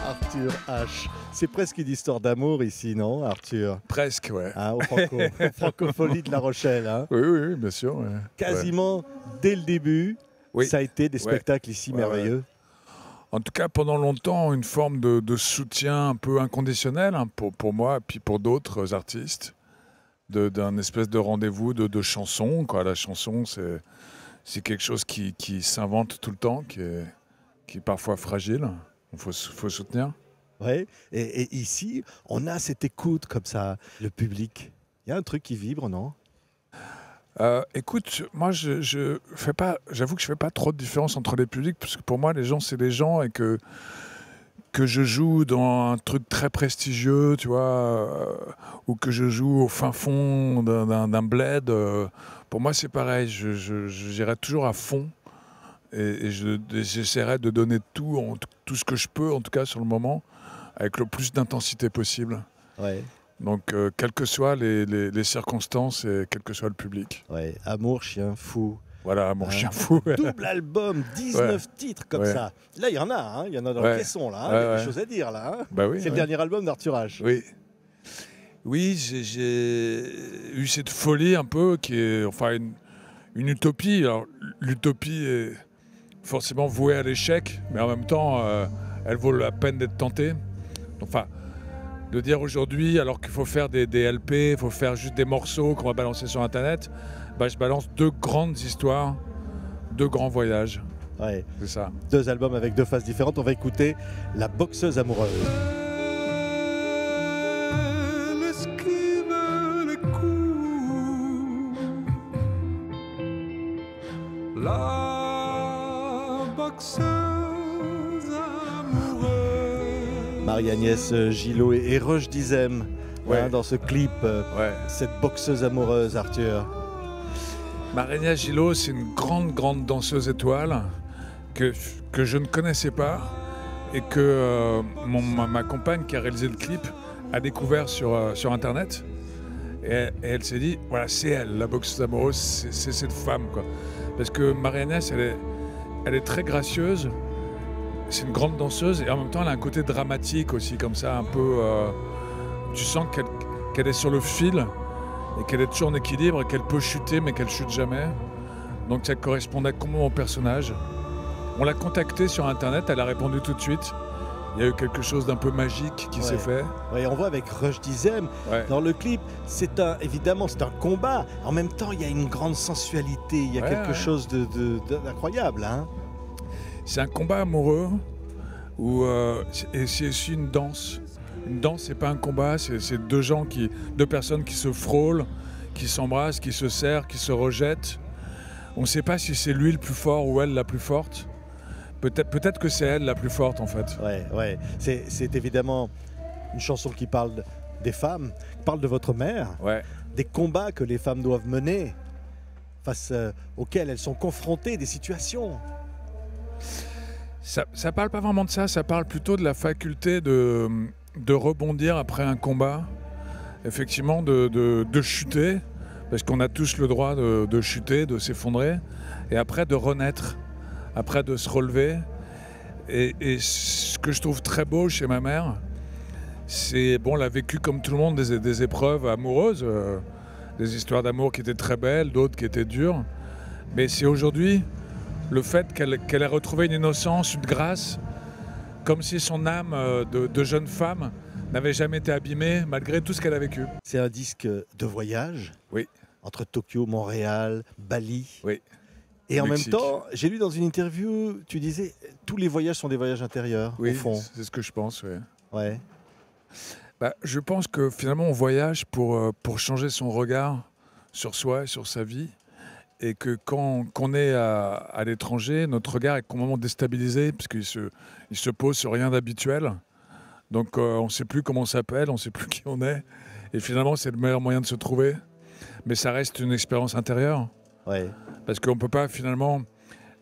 Arthur H. C'est presque une histoire d'amour ici, non, Arthur? Presque, ouais. Hein, aux Francophonie de La Rochelle. Hein. Oui, oui, bien sûr. Ouais. Quasiment dès le début, Oui. ça a été des spectacles ici merveilleux. En tout cas, pendant longtemps, une forme de soutien un peu inconditionnel hein, pour moi et puis pour d'autres artistes, d'un espèce de rendez-vous de chansons. Quoi. La chanson, c'est quelque chose qui s'invente tout le temps, qui est parfois fragile. Il faut soutenir. Ouais. Et ici, on a cette écoute comme ça, le public. Il y a un truc qui vibre, non? Écoute, moi, j'avoue que je fais pas trop de différence entre les publics, parce que pour moi, les gens, c'est les gens, et que je joue dans un truc très prestigieux, tu vois, ou que je joue au fin fond d'un bled, pour moi, c'est pareil. J'irai toujours à fond, et j'essaierai de donner tout ce que je peux, en tout cas sur le moment, avec le plus d'intensité possible. Ouais. Donc, quelles que soient les circonstances et quel que soit le public. Ouais. Amour, chien, fou. Voilà, Amour, chien, fou. Double album, 19 titres comme ça. Là, il y en a, hein. Il y en a dans le caisson, là. Hein. Il y a des choses à dire, là. Hein. Bah oui, c'est le dernier album d'Arthur H. Oui. Oui, j'ai eu cette folie un peu qui est enfin une utopie. Alors, l'utopie est forcément vouée à l'échec, mais en même temps, elle vaut la peine d'être tentée. Enfin, de dire aujourd'hui, alors qu'il faut faire des LP, il faut faire juste des morceaux qu'on va balancer sur Internet, bah, je balance 2 grandes histoires, 2 grands voyages. Ouais. C'est ça. 2 albums avec 2 faces différentes. On va écouter La boxeuse amoureuse. La boxeuse amoureuse. Marie-Agnès Gillot et Roche Dizem hein, dans ce clip, cette boxeuse amoureuse, Arthur. Marie-Agnès Gillot, c'est une grande danseuse étoile que je ne connaissais pas et que ma compagne qui a réalisé le clip a découvert sur Internet. Et elle s'est dit, voilà, c'est elle, la boxeuse amoureuse, c'est cette femme, quoi. Parce que Marie-Agnès, elle est très gracieuse, c'est une grande danseuse, et en même temps, elle a un côté dramatique aussi, comme ça, un peu... tu sens qu'elle est sur le fil, et qu'elle est toujours en équilibre, et qu'elle peut chuter, mais qu'elle chute jamais. Donc ça correspondait complètement au personnage. On l'a contactée sur Internet, elle a répondu tout de suite. Il y a eu quelque chose d'un peu magique qui s'est fait. Ouais, on voit avec Roche Dizem dans le clip, évidemment c'est un combat. En même temps, il y a une grande sensualité, il y a quelque chose d'incroyable. Hein. C'est un combat amoureux et c'est aussi une danse. Une danse, c'est pas un combat, c'est deux personnes qui se frôlent, qui s'embrassent, qui se serrent, qui se rejettent. On ne sait pas si c'est lui le plus fort ou elle la plus forte. Peut-être que c'est elle la plus forte en fait. Ouais. C'est évidemment une chanson qui parle des femmes, qui parle de votre mère, des combats que les femmes doivent mener, face auxquels elles sont confrontées, des situations. Ça parle pas vraiment de ça, ça parle plutôt de la faculté de rebondir après un combat, effectivement de chuter, parce qu'on a tous le droit de chuter, de s'effondrer, et après de renaître. Après de se relever. Et ce que je trouve très beau chez ma mère, c'est, bon, elle a vécu comme tout le monde des épreuves amoureuses, des histoires d'amour qui étaient très belles, d'autres qui étaient dures. Mais c'est aujourd'hui le fait qu'elle a retrouvé une innocence, une grâce, comme si son âme de jeune femme n'avait jamais été abîmée malgré tout ce qu'elle a vécu. C'est un disque de voyage. Oui. Entre Tokyo, Montréal, Bali. Oui. Et en même temps, j'ai lu dans une interview, tu disais, tous les voyages sont des voyages intérieurs, au fond. Oui, c'est ce que je pense, oui. Ouais. Bah, je pense que finalement, on voyage pour changer son regard sur soi et sur sa vie. Et que quand on est à l'étranger, notre regard est complètement déstabilisé, puisqu'il se pose sur rien d'habituel. Donc on ne sait plus comment on s'appelle, on ne sait plus qui on est. Et finalement, c'est le meilleur moyen de se trouver. Mais ça reste une expérience intérieure. Ouais. Parce qu'on ne peut pas, finalement,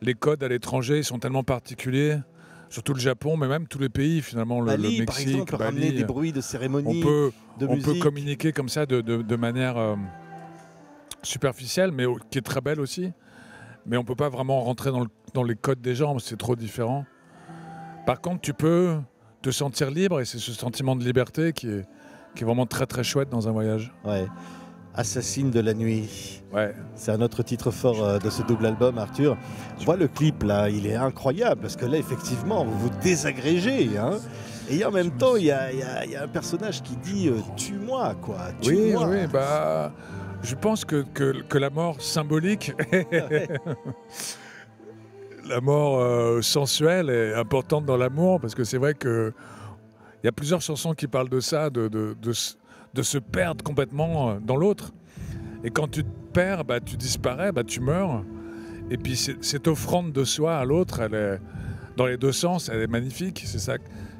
les codes à l'étranger sont tellement particuliers, surtout le Japon, mais même tous les pays, finalement, le Mexique, par exemple, Bali, ramener des bruits de cérémonie, de musique. On peut communiquer comme ça de manière superficielle, mais qui est très belle aussi. Mais on ne peut pas vraiment rentrer dans les codes des gens, c'est trop différent. Par contre, tu peux te sentir libre, et c'est ce sentiment de liberté qui est vraiment très très chouette dans un voyage. Ouais. Assassine de la nuit. Ouais. C'est un autre titre fort de ce double album, Arthur. Je vois le clip là, il est incroyable parce que là, effectivement, vous vous désagrégez. Hein, et en même temps, il y a un personnage qui dit tue-moi, quoi. Tue-moi. Oui, bah, je pense que la mort symbolique, la mort sensuelle est importante dans l'amour, parce que c'est vrai qu'il y a plusieurs chansons qui parlent de ça, de se perdre complètement dans l'autre. Et quand tu te perds, bah, tu disparais, bah, tu meurs. Et puis cette offrande de soi à l'autre, elle est dans les deux sens, elle est magnifique. C'est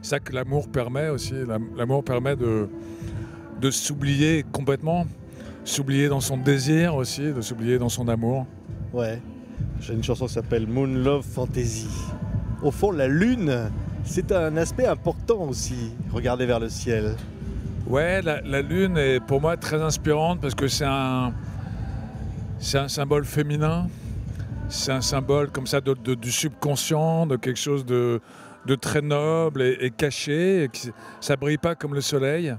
ça que l'amour permet aussi. L'amour permet de s'oublier complètement, s'oublier dans son désir aussi, de s'oublier dans son amour. Ouais, j'ai une chanson qui s'appelle Moon Love Fantasy. Au fond, la lune, c'est un aspect important aussi, regarder vers le ciel. Ouais, la lune est pour moi très inspirante parce que c'est un symbole féminin. C'est un symbole comme ça du subconscient, de quelque chose de très noble et caché. Et ça brille pas comme le soleil,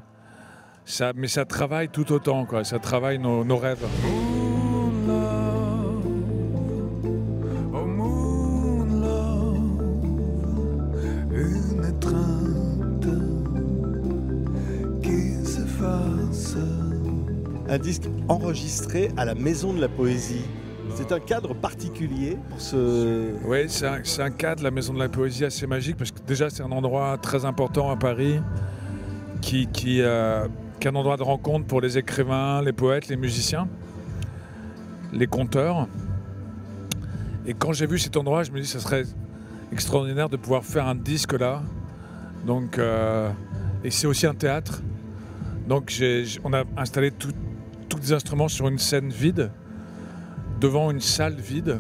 mais ça travaille tout autant, quoi. Ça travaille nos rêves. Un disque enregistré à la Maison de la Poésie. C'est un cadre particulier pour ce... Oui, c'est un cadre, la Maison de la Poésie, assez magique, parce que déjà c'est un endroit très important à Paris, qui est un endroit de rencontre pour les écrivains, les poètes, les musiciens, les conteurs. Et quand j'ai vu cet endroit, je me dis que ce serait extraordinaire de pouvoir faire un disque là. Donc, et c'est aussi un théâtre. Donc on a installé tous les instruments sur une scène vide, devant une salle vide.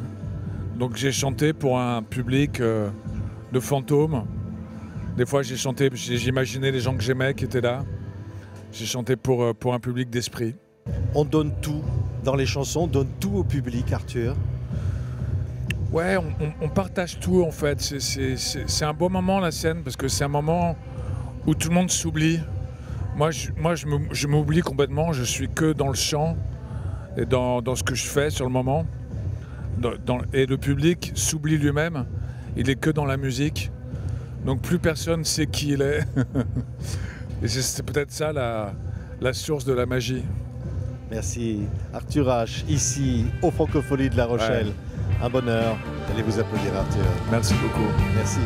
Donc j'ai chanté pour un public de fantômes. Des fois j'imaginais les gens que j'aimais qui étaient là. J'ai chanté pour un public d'esprit. On donne tout dans les chansons, on donne tout au public, Arthur. Ouais, on partage tout en fait. C'est un beau moment la scène, parce que c'est un moment où tout le monde s'oublie. Moi, je m'oublie complètement, je suis que dans le chant et dans ce que je fais sur le moment. Et le public s'oublie lui-même, il est que dans la musique. Donc plus personne sait qui il est. Et c'est peut-être ça la source de la magie. Merci Arthur H, ici aux Francopholies de La Rochelle. Ouais. Un bonheur. Allez vous applaudir, Arthur. Merci beaucoup. Merci.